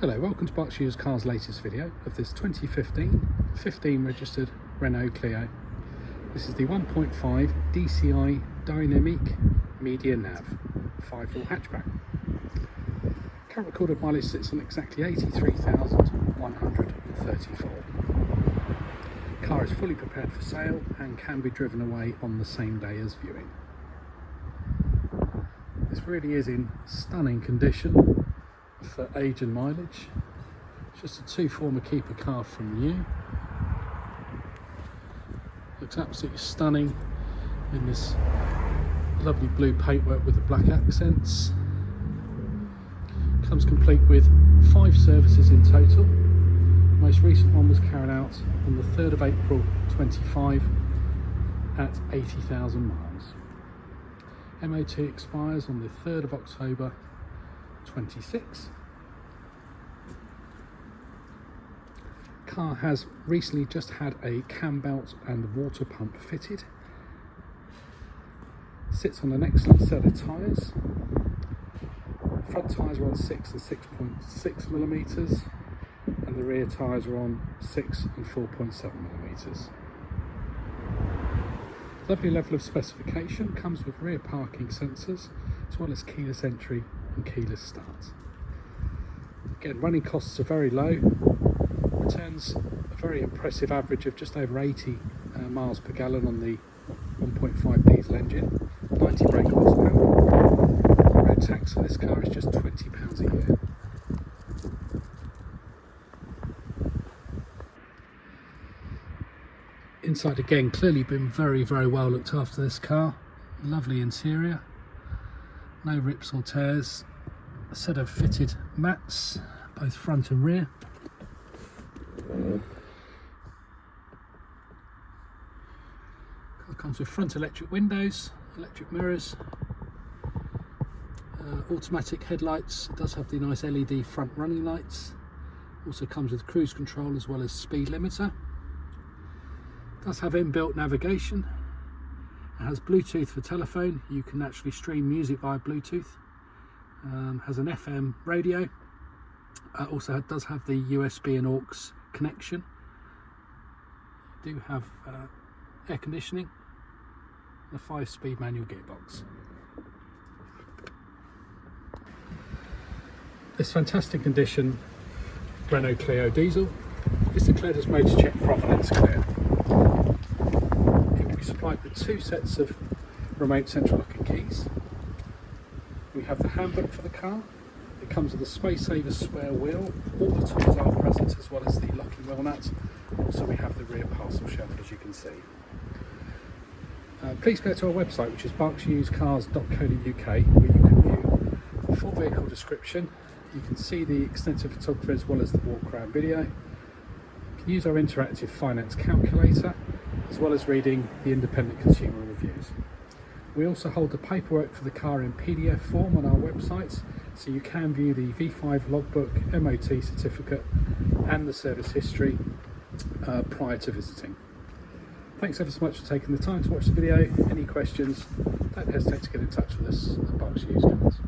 Hello, welcome to Berkshire Used Cars' latest video of this 2015 registered Renault Clio. This is the 1.5DCi Dynamique Media Nav 5-door hatchback. Current recorded mileage sits on exactly 83,134. Car is fully prepared for sale and can be driven away on the same day as viewing. This really is in stunning condition for age and mileage. It's just a two-former keeper car from new. Looks absolutely stunning in this lovely blue paintwork with the black accents. Comes complete with 5 services in total. The most recent one was carried out on the 3rd of April 25 at 80,000 miles. MOT expires on the 3rd of October 26. Car has recently just had a cambelt and water pump fitted. Sits on an excellent set of tyres. Front tyres are on 6 and 6.6 millimeters, and the rear tyres are on 6 and 4.7 millimeters. Lovely level of specification, comes with rear parking sensors as well as keyless entry and keyless start. Again, running costs are very low, returns a very impressive average of just over 80 miles per gallon on the 1.5 diesel engine, 90 brake horsepower. The road tax for this car is just £20 a year. Inside again, clearly been very well looked after this car. Lovely interior, no rips or tears. A set of fitted mats, both front and rear. Car comes with front electric windows, electric mirrors, automatic headlights. It does have the nice LED front running lights. Also comes with cruise control as well as speed limiter. Does have inbuilt navigation. It has Bluetooth for telephone. You can actually stream music via Bluetooth. Has an FM radio. Also does have the USB and aux connection. Do have air conditioning and a 5-speed manual gearbox. This fantastic condition Renault Clio diesel is declared as Motor Check Provenance Clear. It will be supplied with 2 sets of remote central locking keys. We have the handbook for the car. It comes with a space saver spare wheel. All the tools are present, as well as the locking wheel nut. Also we have the rear parcel shelf, as you can see. Please go to our website, which is berkshireusedcars.co.uk, where you can view the full vehicle description. You can see the extensive photography as well as the walk around video. You can use our interactive finance calculator, as well as reading the independent consumer reviews. We also hold the paperwork for the car in PDF form on our website, so you can view the V5 logbook, MOT certificate and the service history prior to visiting. Thanks ever so much for taking the time to watch the video. Any questions, don't hesitate to get in touch with us at Berkshire Used Cars.